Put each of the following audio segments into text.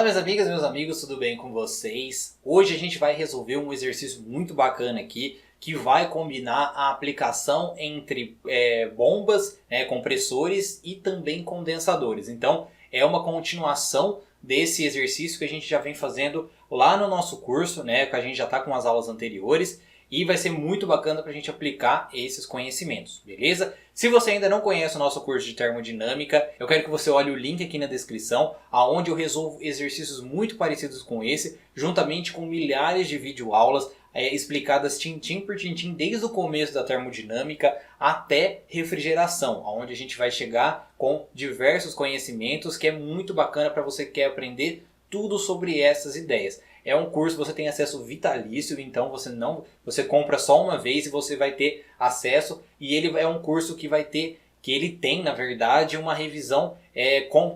Fala minhas amigas, meus amigos, tudo bem com vocês? Hoje a gente vai resolver um exercício muito bacana aqui que vai combinar a aplicação entre bombas, compressores e também condensadores. Então é uma continuação desse exercício que a gente já vem fazendo lá no nosso curso, que a gente já está com as aulas anteriores. E vai ser muito bacana para a gente aplicar esses conhecimentos, beleza? Se você ainda não conhece o nosso curso de termodinâmica, eu quero que você olhe o link aqui na descrição, onde eu resolvo exercícios muito parecidos com esse, juntamente com milhares de videoaulas explicadas tintim por tintim, desde o começo da termodinâmica até refrigeração, onde a gente vai chegar com diversos conhecimentos, que é muito bacana para você que quer aprender tudo sobre essas ideias. É um curso que você tem acesso vitalício, então você compra só uma vez e você vai ter acesso. E ele é um curso que ele tem, na verdade, uma revisão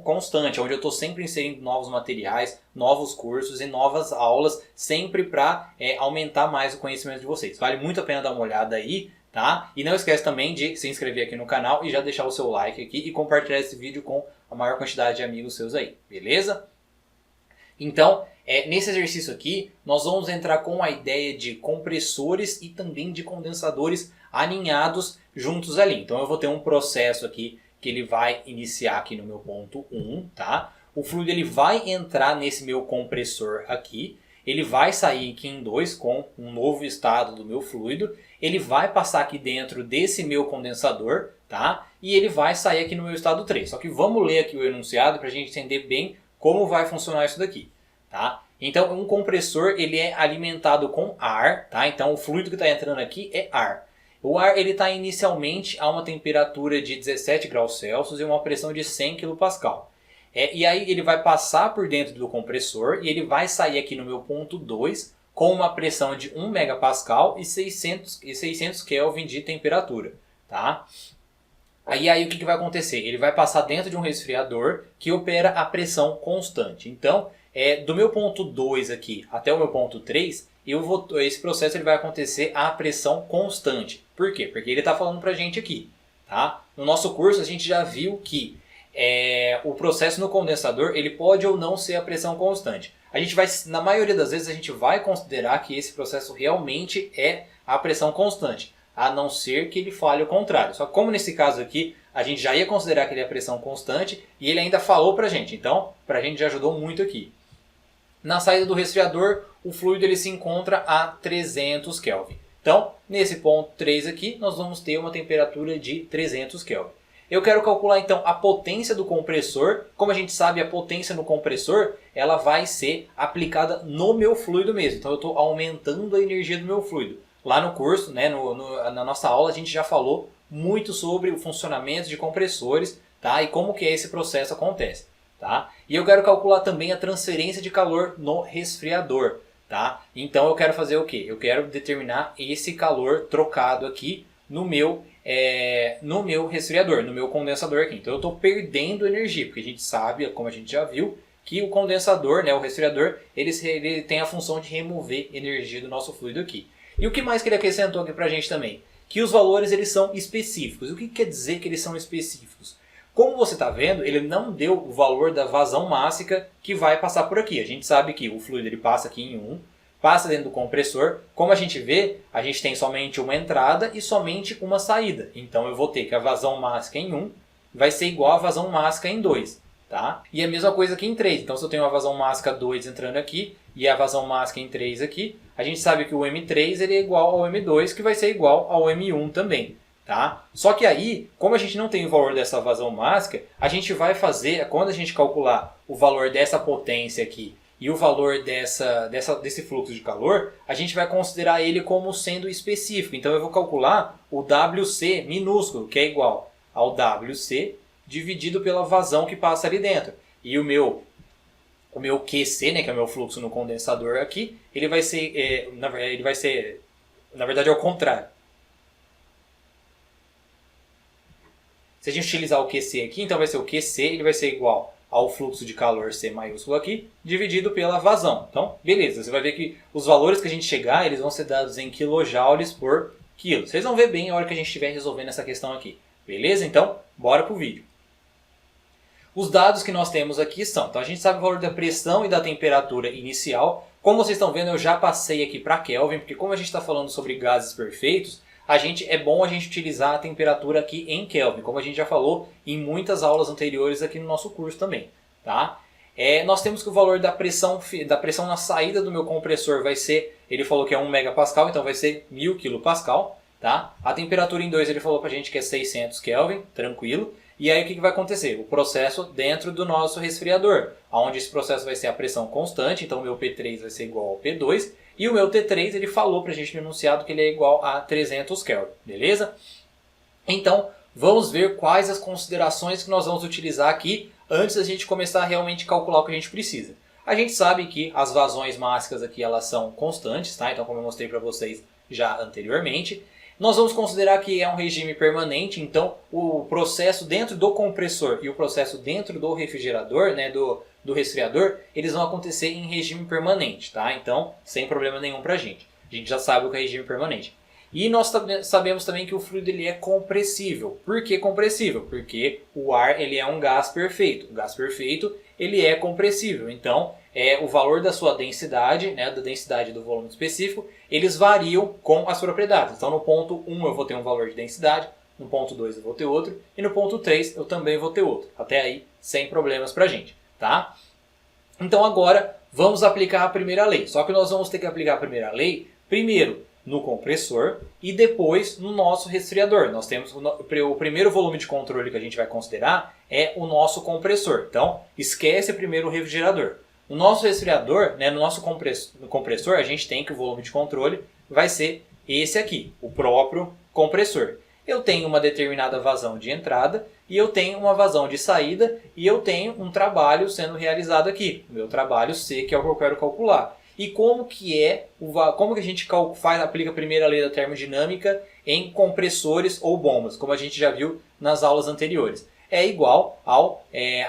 constante, onde eu estou sempre inserindo novos materiais, novos cursos e novas aulas, sempre para aumentar mais o conhecimento de vocês. Vale muito a pena dar uma olhada aí, tá? E não esquece também de se inscrever aqui no canal e já deixar o seu like aqui e compartilhar esse vídeo com a maior quantidade de amigos seus aí, beleza? Então, nesse exercício aqui, nós vamos entrar com a ideia de compressores e também de condensadores alinhados juntos ali. Então eu vou ter um processo aqui que ele vai iniciar aqui no meu ponto 1, tá? O fluido ele vai entrar nesse meu compressor aqui, ele vai sair aqui em 2 com um novo estado do meu fluido, ele vai passar aqui dentro desse meu condensador, tá? E ele vai sair aqui no meu estado 3. Só que vamos ler aqui o enunciado para a gente entender bem como vai funcionar isso daqui, tá? Então um compressor ele é alimentado com ar, tá? Então o fluido que está entrando aqui é ar. O ar ele está inicialmente a uma temperatura de 17 graus Celsius e uma pressão de 100 kPa. E aí ele vai passar por dentro do compressor e ele vai sair aqui no meu ponto 2 com uma pressão de 1 MPa e 600 Kelvin de temperatura, tá? Aí o que vai acontecer? Ele vai passar dentro de um resfriador que opera a pressão constante. Então, do meu ponto 2 aqui até o meu ponto 3, esse processo ele vai acontecer a pressão constante. Por quê? Porque ele está falando para a gente aqui. Tá? No nosso curso a gente já viu que o processo no condensador ele pode ou não ser a pressão constante. Na maioria das vezes a gente vai considerar que esse processo realmente é a pressão constante, a não ser que ele fale o contrário. Só que como nesse caso aqui, a gente já ia considerar que ele é a pressão constante e ele ainda falou pra gente. Então, pra gente já ajudou muito aqui. Na saída do resfriador, o fluido ele se encontra a 300 Kelvin. Então, nesse ponto 3 aqui, nós vamos ter uma temperatura de 300 Kelvin. Eu quero calcular então a potência do compressor. Como a gente sabe, a potência no compressor ela vai ser aplicada no meu fluido mesmo. Então eu estou aumentando a energia do meu fluido. Lá no curso, na nossa aula, a gente já falou muito sobre o funcionamento de compressores, tá? E como que esse processo acontece. Tá? E eu quero calcular também a transferência de calor no resfriador. Tá? Então eu quero fazer o quê? Eu quero determinar esse calor trocado aqui no meu resfriador, no meu condensador aqui. Então eu estou perdendo energia, porque a gente sabe, como a gente já viu, que o condensador, o resfriador, ele tem a função de remover energia do nosso fluido aqui. E o que mais que ele acrescentou aqui para a gente também? Que os valores eles são específicos. O que quer dizer que eles são específicos? Como você está vendo, ele não deu o valor da vazão mássica que vai passar por aqui. A gente sabe que o fluido ele passa aqui em 1, passa dentro do compressor. Como a gente vê, a gente tem somente uma entrada e somente uma saída. Então eu vou ter que a vazão mássica em 1 vai ser igual a vazão mássica em 2. Tá? E a mesma coisa aqui em 3. Então se eu tenho uma vazão mássica 2 entrando aqui e a vazão mássica em 3 aqui, a gente sabe que o M3 ele é igual ao M2, que vai ser igual ao M1 também. Tá? Só que aí, como a gente não tem o valor dessa vazão mássica, a gente vai fazer, quando a gente calcular o valor dessa potência aqui e o valor desse fluxo de calor, a gente vai considerar ele como sendo específico. Então eu vou calcular o WC minúsculo, que é igual ao WC dividido pela vazão que passa ali dentro. E o meu QC, que é o meu fluxo no condensador aqui, ele vai ser, na verdade é o contrário. Se a gente utilizar o QC aqui, então vai ser o QC, ele vai ser igual ao fluxo de calor C maiúsculo aqui, dividido pela vazão. Então, beleza, você vai ver que os valores que a gente chegar, eles vão ser dados em quilojoules por quilo. Vocês vão ver bem a hora que a gente estiver resolvendo essa questão aqui. Beleza? Então, bora pro vídeo. Os dados que nós temos aqui são, então a gente sabe o valor da pressão e da temperatura inicial. Como vocês estão vendo, eu já passei aqui para Kelvin, porque como a gente está falando sobre gases perfeitos, é bom a gente utilizar a temperatura aqui em Kelvin, como a gente já falou em muitas aulas anteriores aqui no nosso curso também. Tá? Nós temos que o valor da pressão na saída do meu compressor vai ser, ele falou que é 1 megapascal, então vai ser 1000 kilopascal. Tá? A temperatura em 2 ele falou para a gente que é 600 Kelvin, tranquilo. E aí o que vai acontecer? O processo dentro do nosso resfriador, onde esse processo vai ser a pressão constante, então o meu P3 vai ser igual ao P2, e o meu T3 ele falou para a gente no enunciado que ele é igual a 300 Kelvin, beleza? Então vamos ver quais as considerações que nós vamos utilizar aqui antes da gente começar a realmente calcular o que a gente precisa. A gente sabe que as vazões máxicas aqui elas são constantes, tá? Então como eu mostrei para vocês já anteriormente. Nós vamos considerar que é um regime permanente, então o processo dentro do compressor e o processo dentro do refrigerador, né, do resfriador, eles vão acontecer em regime permanente, tá? Então, sem problema nenhum pra gente. A gente já sabe o que é regime permanente. E nós sabemos também que o fluido ele é compressível. Por que compressível? Porque o ar ele é um gás perfeito. O gás perfeito ele é compressível. Então, o valor da sua densidade, né, da densidade do volume específico, eles variam com as propriedades. Então, no ponto 1 eu vou ter um valor de densidade, no ponto 2 eu vou ter outro, e no ponto 3 eu também vou ter outro. Até aí, sem problemas pra gente. Tá? Então, agora, vamos aplicar a primeira lei. Só que nós vamos ter que aplicar a primeira lei, primeiro, no compressor e depois no nosso resfriador. Nós temos o primeiro volume de controle que a gente vai considerar é o nosso compressor. Então, esquece primeiro o refrigerador. No nosso resfriador, né, no nosso compressor, a gente tem que o volume de controle vai ser esse aqui, o próprio compressor. Eu tenho uma determinada vazão de entrada e eu tenho uma vazão de saída e eu tenho um trabalho sendo realizado aqui. O meu trabalho C, que é o que eu quero calcular. E como que a gente aplica a primeira lei da termodinâmica em compressores ou bombas, como a gente já viu nas aulas anteriores. É igual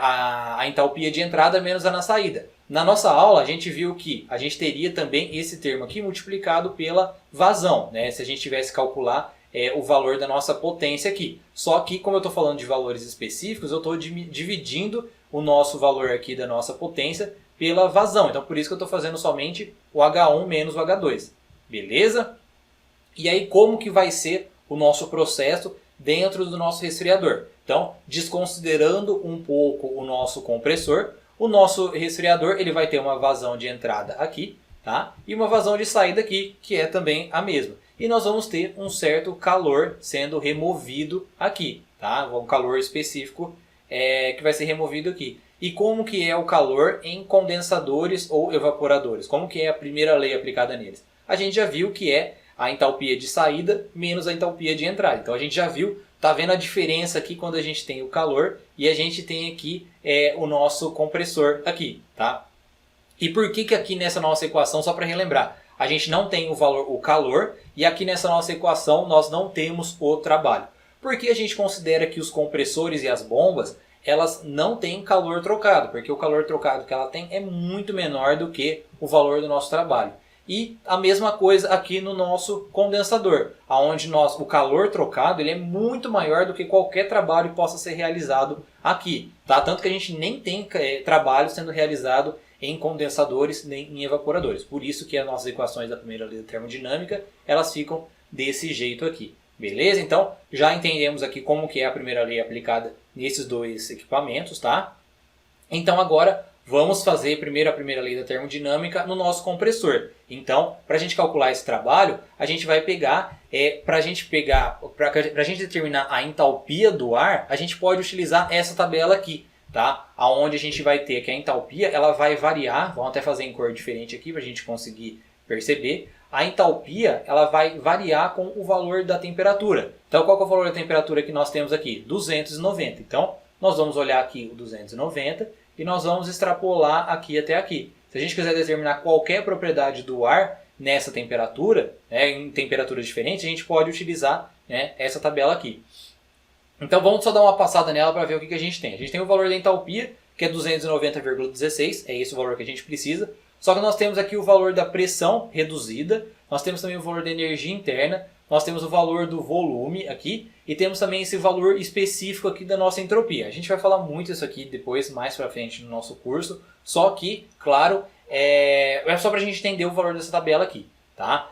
a entalpia de entrada menos a na saída. Na nossa aula a gente viu que a gente teria também esse termo aqui multiplicado pela vazão, né? Se a gente tivesse que calcular o valor da nossa potência aqui. Só que como eu estou falando de valores específicos, eu estou dividindo o nosso valor aqui da nossa potência pela vazão. Então por isso que eu estou fazendo somente o H1 menos o H2. Beleza? E aí como que vai ser o nosso processo dentro do nosso resfriador? Então, desconsiderando um pouco o nosso compressor, o nosso resfriador ele vai ter uma vazão de entrada aqui, tá? E uma vazão de saída aqui, que é também a mesma. E nós vamos ter um certo calor sendo removido aqui, tá? Um calor específico que vai ser removido aqui. E como que é o calor em condensadores ou evaporadores? Como que é a primeira lei aplicada neles? A gente já viu que é a entalpia de saída menos a entalpia de entrada. Então a gente já viu, tá vendo a diferença aqui quando a gente tem o calor e a gente tem aqui o nosso compressor aqui, tá? E por que aqui nessa nossa equação, só para relembrar, a gente não tem o calor e aqui nessa nossa equação nós não temos o trabalho? Porque a gente considera que os compressores e as bombas elas não têm calor trocado, porque o calor trocado que ela tem é muito menor do que o valor do nosso trabalho. E a mesma coisa aqui no nosso condensador, onde o calor trocado ele é muito maior do que qualquer trabalho que possa ser realizado aqui. Tá? Tanto que a gente nem tem trabalho sendo realizado em condensadores nem em evaporadores. Por isso que as nossas equações da primeira lei da termodinâmica elas ficam desse jeito aqui. Beleza? Então, já entendemos aqui como que é a primeira lei aplicada nesses dois equipamentos, tá? Então, agora, vamos fazer primeiro a primeira lei da termodinâmica no nosso compressor. Então, para a gente calcular esse trabalho, a gente vai pegar, para a gente determinar a entalpia do ar, a gente pode utilizar essa tabela aqui, tá? Onde a gente vai ter que a entalpia, ela vai variar, vamos até fazer em cor diferente aqui para a gente conseguir perceber. A entalpia ela vai variar com o valor da temperatura. Então, qual que é o valor da temperatura que nós temos aqui? 290. Então, nós vamos olhar aqui o 290 e nós vamos extrapolar aqui até aqui. Se a gente quiser determinar qualquer propriedade do ar nessa temperatura, em temperaturas diferentes, a gente pode utilizar essa tabela aqui. Então, vamos só dar uma passada nela para ver o que a gente tem. A gente tem o valor da entalpia, que é 290,16, é esse o valor que a gente precisa. Só que nós temos aqui o valor da pressão reduzida, nós temos também o valor da energia interna, nós temos o valor do volume aqui e temos também esse valor específico aqui da nossa entropia. A gente vai falar muito isso aqui depois, mais pra frente no nosso curso, só que, claro, é só pra gente entender o valor dessa tabela aqui, tá?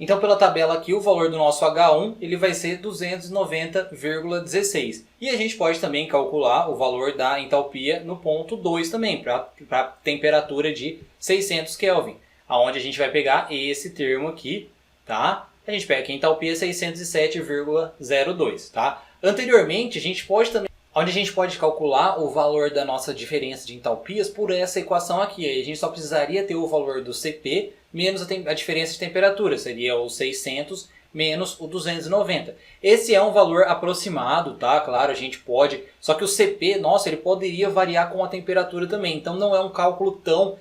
Então, pela tabela aqui, o valor do nosso H1 ele vai ser 290,16. E a gente pode também calcular o valor da entalpia no ponto 2 também, para temperatura de 600 Kelvin. Onde a gente vai pegar esse termo aqui, tá? A gente pega aqui a entalpia 607,02, tá? Anteriormente, a gente pode também... onde a gente pode calcular o valor da nossa diferença de entalpias por essa equação aqui. Aí a gente só precisaria ter o valor do Cp menos a diferença de temperatura, seria o 600 menos o 290. Esse é um valor aproximado, tá? Claro, a gente pode... só que o Cp, nossa, ele poderia variar com a temperatura também, então não é um cálculo tão...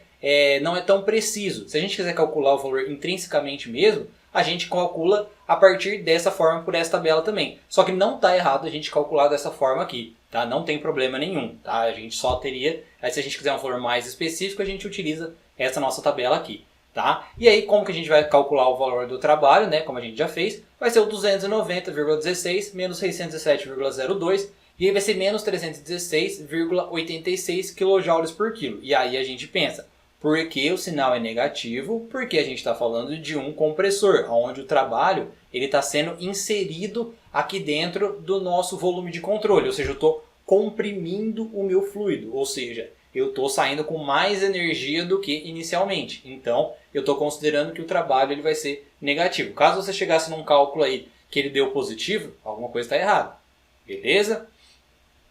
não é tão preciso. Se a gente quiser calcular o valor intrinsecamente mesmo, a gente calcula a partir dessa forma por essa tabela também. Só que não está errado a gente calcular dessa forma aqui, tá? Não tem problema nenhum, tá? A gente só teria... aí se a gente quiser um valor mais específico, a gente utiliza essa nossa tabela aqui, tá? E aí como que a gente vai calcular o valor do trabalho, né? Como a gente já fez, vai ser o 290,16 menos 607,02 e aí vai ser menos 316,86 kJ por quilo. E aí a gente pensa, por que o sinal é negativo? Porque a gente está falando de um compressor, onde o trabalho está sendo inserido aqui dentro do nosso volume de controle. Ou seja, eu estou comprimindo o meu fluido. Ou seja, eu estou saindo com mais energia do que inicialmente. Então, eu estou considerando que o trabalho vai ser negativo. Caso você chegasse num cálculo aí que ele deu positivo, alguma coisa está errada. Beleza?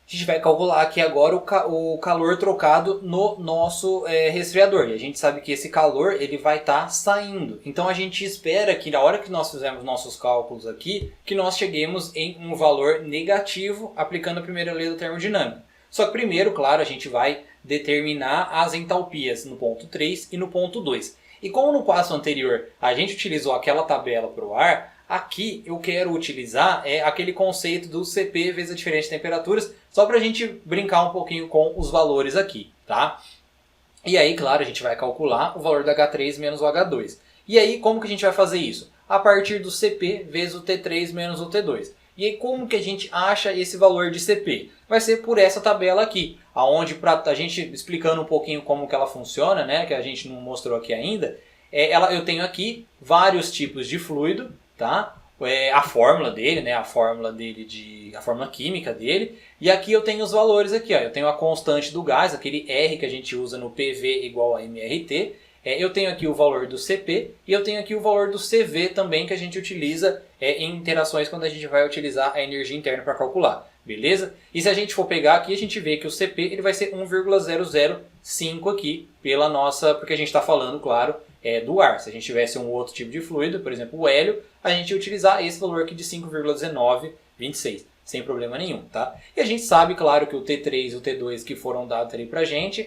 A gente vai calcular aqui agora o calor trocado no nosso resfriador. E a gente sabe que esse calor ele vai estar saindo. Então a gente espera que na hora que nós fizermos nossos cálculos aqui, que nós cheguemos em um valor negativo aplicando a primeira lei da termodinâmica. Só que primeiro, claro, a gente vai determinar as entalpias no ponto 3 e no ponto 2. E como no passo anterior a gente utilizou aquela tabela para o ar, aqui eu quero utilizar aquele conceito do Cp vezes a diferença de temperaturas, só para a gente brincar um pouquinho com os valores aqui, tá? E aí, claro, a gente vai calcular o valor do H3 menos o H2. E aí, como que a gente vai fazer isso? A partir do Cp vezes o T3 menos o T2. E aí, como que a gente acha esse valor de Cp? Vai ser por essa tabela aqui, aonde a gente explicando um pouquinho como que ela funciona, né, que a gente não mostrou aqui ainda, eu tenho aqui vários tipos de fluido, tá? A fórmula dele, né? A fórmula química dele. E aqui eu tenho os valores aqui, ó. Eu tenho a constante do gás, aquele R que a gente usa no PV igual a mRT. Eu tenho aqui o valor do Cp e eu tenho aqui o valor do CV também que a gente utiliza em interações quando a gente vai utilizar a energia interna para calcular. Beleza? E se a gente for pegar aqui, a gente vê que o Cp ele vai ser 1,005 aqui porque a gente está falando, claro, do ar. Se a gente tivesse um outro tipo de fluido, por exemplo o hélio, a gente ia utilizar esse valor aqui de 5,1926, sem problema nenhum, tá? E a gente sabe, claro, que o T3 e o T2 que foram dados ali pra gente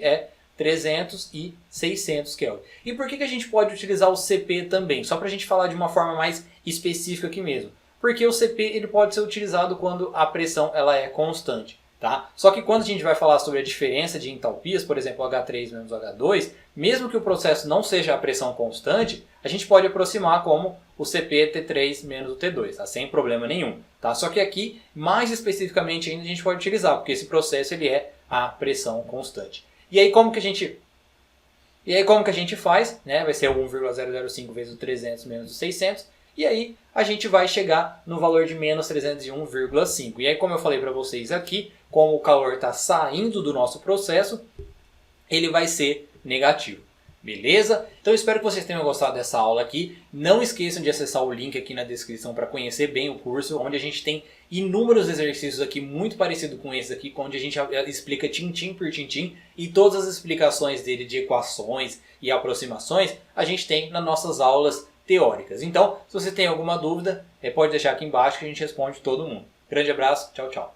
300 e 600 Kelvin. E por que a gente pode utilizar o Cp também? Só para a gente falar de uma forma mais específica aqui mesmo. Porque o Cp ele pode ser utilizado quando a pressão ela é constante. Tá? Só que quando a gente vai falar sobre a diferença de entalpias, por exemplo, H3 menos H2, mesmo que o processo não seja a pressão constante, a gente pode aproximar como o Cp T3 menos o T2, tá? Sem problema nenhum. Tá? Só que aqui, mais especificamente ainda, a gente pode utilizar, porque esse processo ele é a pressão constante. E aí como que a gente faz? Né? Vai ser o 1,005 vezes o 300 menos o 600. E aí a gente vai chegar no valor de menos 301,5. E aí, como eu falei para vocês aqui, como o calor está saindo do nosso processo, ele vai ser negativo. Beleza? Então eu espero que vocês tenham gostado dessa aula aqui. Não esqueçam de acessar o link aqui na descrição para conhecer bem o curso, onde a gente tem inúmeros exercícios aqui muito parecidos com esse aqui, onde a gente explica tintim por tintim, e todas as explicações dele de equações e aproximações a gente tem nas nossas aulas teóricas. Então, se você tem alguma dúvida, pode deixar aqui embaixo que a gente responde todo mundo. Grande abraço, tchau, tchau.